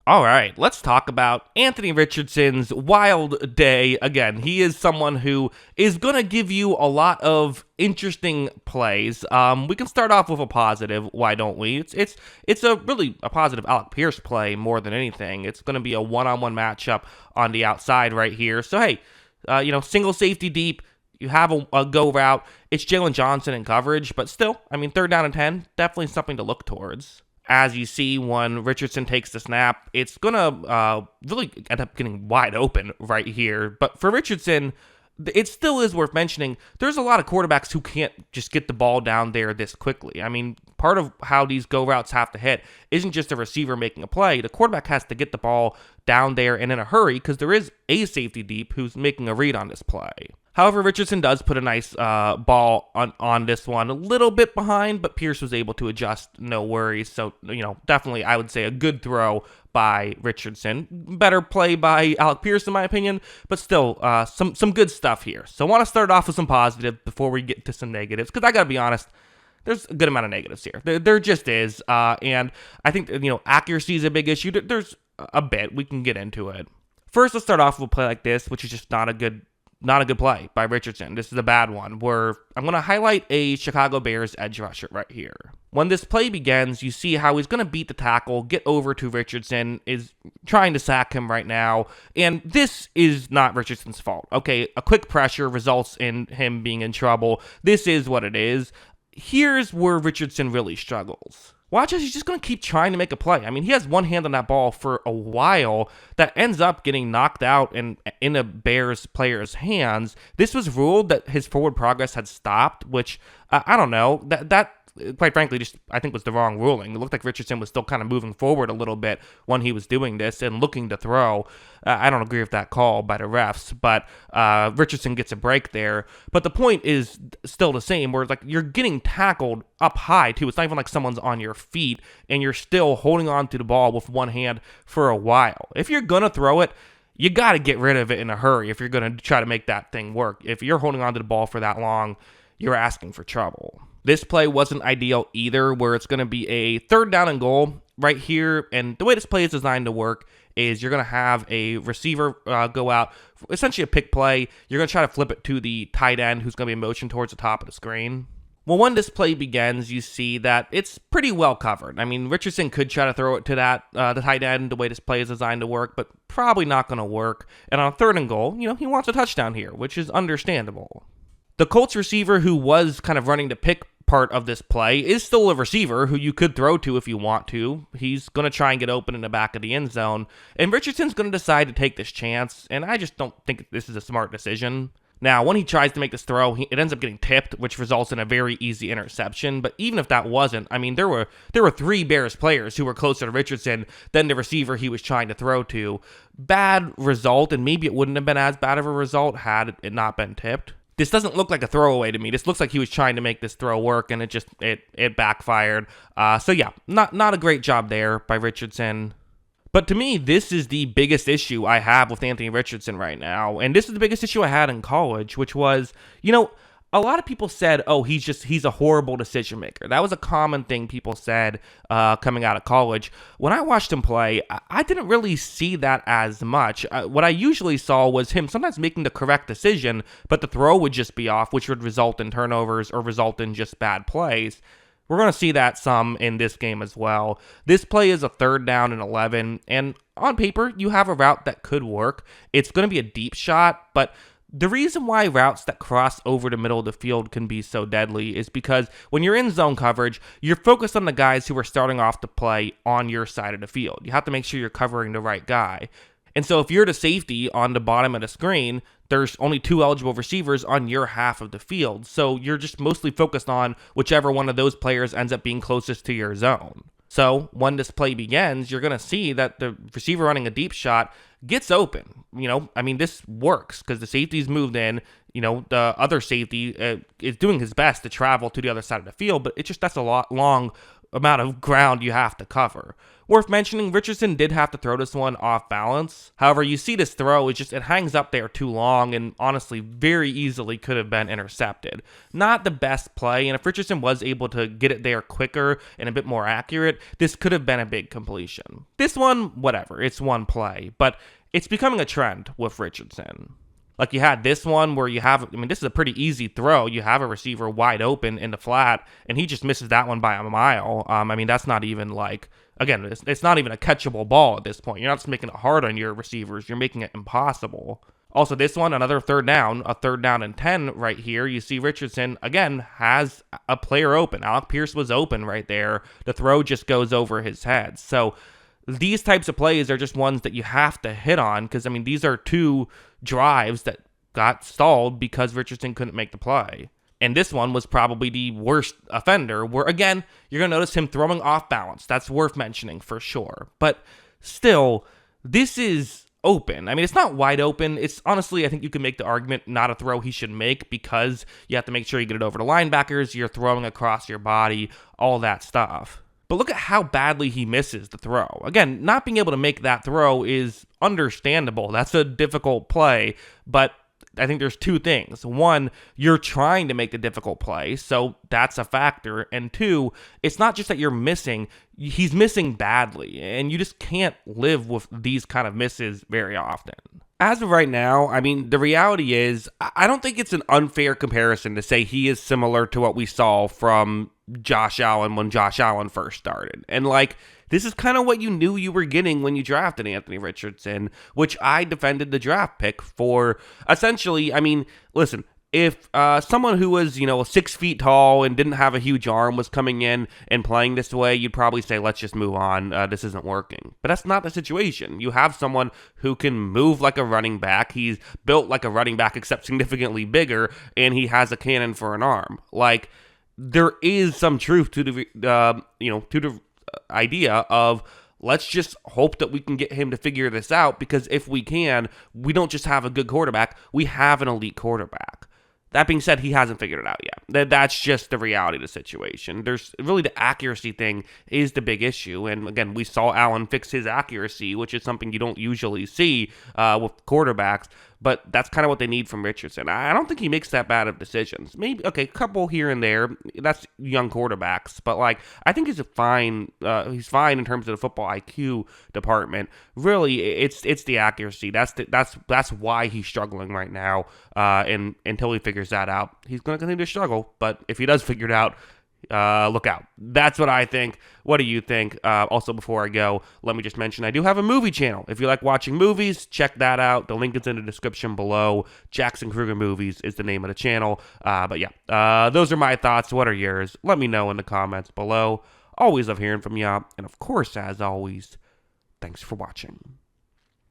All right, let's talk about Anthony Richardson's wild day. Again, he is someone who is going to give you a lot of interesting plays. We can start off with a positive. Why don't we? It's a really a positive Alec Pierce play more than anything. It's going to be a one-on-one matchup on the outside right here. So hey, single safety deep. You have a go route. It's Jalen Johnson in coverage, but still, I mean, 3rd down and 10, definitely something to look towards. As you see, when Richardson takes the snap, it's going to really end up getting wide open right here. But for Richardson, it still is worth mentioning, there's a lot of quarterbacks who can't just get the ball down there this quickly. I mean, part of how these go routes have to hit isn't just a receiver making a play. The quarterback has to get the ball down there and in a hurry because there is a safety deep who's making a read on this play. However, Richardson does put a nice ball on this one, a little bit behind, but Pierce was able to adjust, no worries. So, definitely I would say a good throw by Richardson. Better play by Alec Pierce in my opinion, but still some good stuff here. So I want to start off with some positive before we get to some negatives, because I got to be honest, there's a good amount of negatives here. There just is, and I think, accuracy is a big issue. There's a bit. We can get into it. First, let's start off with a play like this, which is just not a good play by Richardson. This is a bad one, where I'm going to highlight a Chicago Bears edge rusher right here. When this play begins, you see how he's going to beat the tackle, get over to Richardson, is trying to sack him right now, and this is not Richardson's fault. Okay, a quick pressure results in him being in trouble. This is what it is. Here's where Richardson really struggles. Watch as he's just going to keep trying to make a play. I mean, he has one hand on that ball for a while that ends up getting knocked out and in a Bears player's hands. This was ruled that his forward progress had stopped, which, I don't know, that quite frankly, just I think was the wrong ruling. It looked like Richardson was still kind of moving forward a little bit when he was doing this and looking to throw. I don't agree with that call by the refs, but Richardson gets a break there. But the point is still the same, where like you're getting tackled up high too. It's not even like someone's on your feet, and you're still holding on to the ball with one hand for a while. If you're gonna throw it, you got to get rid of it in a hurry if you're going to try to make that thing work. If you're holding on to the ball for that long, you're asking for trouble. This play wasn't ideal either, where it's going to be a 3rd down and goal right here. And the way this play is designed to work is you're going to have a receiver go out, essentially a pick play. You're going to try to flip it to the tight end who's going to be in motion towards the top of the screen. Well, when this play begins, you see that it's pretty well covered. I mean, Richardson could try to throw it to the tight end, the way this play is designed to work, but probably not going to work. And on 3rd and goal, he wants a touchdown here, which is understandable. The Colts receiver who was kind of running the pick part of this play is still a receiver who you could throw to if you want to. He's going to try and get open in the back of the end zone, and Richardson's going to decide to take this chance, and I just don't think this is a smart decision. Now, when he tries to make this throw, it ends up getting tipped, which results in a very easy interception. But even if that wasn't, I mean, there were 3 Bears players who were closer to Richardson than the receiver he was trying to throw to. Bad result, and maybe it wouldn't have been as bad of a result had it not been tipped. This doesn't look like a throwaway to me. This looks like he was trying to make this throw work, and it backfired. So yeah, not a great job there by Richardson. But to me, this is the biggest issue I have with Anthony Richardson right now. And this is the biggest issue I had in college, which was, a lot of people said, oh, he's a horrible decision maker. That was a common thing people said coming out of college. When I watched him play, I didn't really see that as much. What I usually saw was him sometimes making the correct decision, but the throw would just be off, which would result in turnovers or result in just bad plays. We're going to see that some in this game as well. This play is a 3rd down and 11, and on paper, you have a route that could work. It's going to be a deep shot, but the reason why routes that cross over the middle of the field can be so deadly is because when you're in zone coverage, you're focused on the guys who are starting off the play on your side of the field. You have to make sure you're covering the right guy. And so if you're the safety on the bottom of the screen, there's only 2 eligible receivers on your half of the field. So you're just mostly focused on whichever one of those players ends up being closest to your zone. So when this play begins, you're going to see that the receiver running a deep shot gets open. This works because the safety's moved in. The other safety is doing his best to travel to the other side of the field, but that's a long amount of ground you have to cover. Worth mentioning, Richardson did have to throw this one off balance. However, you see this throw, it hangs up there too long and honestly very easily could have been intercepted. Not the best play, and if Richardson was able to get it there quicker and a bit more accurate, this could have been a big completion. This one, whatever, it's one play, but it's becoming a trend with Richardson. Like you had this one where this is a pretty easy throw. You have a receiver wide open in the flat, and he just misses that one by a mile. That's not even it's not even a catchable ball at this point. You're not just making it hard on your receivers. You're making it impossible. Also, this one, another third down, a 3rd down and 10 right here. You see Richardson, again, has a player open. Alec Pierce was open right there. The throw just goes over his head. So these types of plays are just ones that you have to hit on because, these are 2 drives that got stalled because Richardson couldn't make the play. And this one was probably the worst offender where, again, you're going to notice him throwing off balance. That's worth mentioning for sure. But still, this is open. It's not wide open. It's honestly, I think you can make the argument not a throw he should make because you have to make sure you get it over the linebackers, you're throwing across your body, all that stuff. But look at how badly he misses the throw. Again, not being able to make that throw is understandable. That's a difficult play, but I think there's 2 things. 1, you're trying to make the difficult play, so that's a factor. And 2, it's not just that you're missing, he's missing badly, and you just can't live with these kind of misses very often. As of right now, the reality is, I don't think it's an unfair comparison to say he is similar to what we saw from Josh Allen when Josh Allen first started. And this is kind of what you knew you were getting when you drafted Anthony Richardson, which I defended the draft pick for. Essentially, listen, if someone who was, 6 feet tall and didn't have a huge arm was coming in and playing this way, you'd probably say, let's just move on. This isn't working. But that's not the situation. You have someone who can move like a running back. He's built like a running back, except significantly bigger, and he has a cannon for an arm. There is some truth to the idea of let's just hope that we can get him to figure this out, because if we can, we don't just have a good quarterback, we have an elite quarterback. That being said, he hasn't figured it out yet. That's just the reality of the situation. There's really the accuracy thing is the big issue. And again, we saw Allen fix his accuracy, which is something you don't usually see with quarterbacks. But that's kind of what they need from Richardson. I don't think he makes that bad of decisions. Maybe, a couple here and there. That's young quarterbacks. But, I think he's fine in terms of the football IQ department. Really, it's the accuracy. That's why he's struggling right now. And until he figures that out, he's going to continue to struggle. But if he does figure it out, look out. That's what I think. What do you think? Also, before I go, let me just mention I do have a movie channel. If you like watching movies, check that out. The link is in the description below. Jackson Kruger Movies is the name of the channel. But yeah, those are my thoughts. What are yours? Let me know in the comments below. Always love hearing from y'all. And of course, as always, thanks for watching.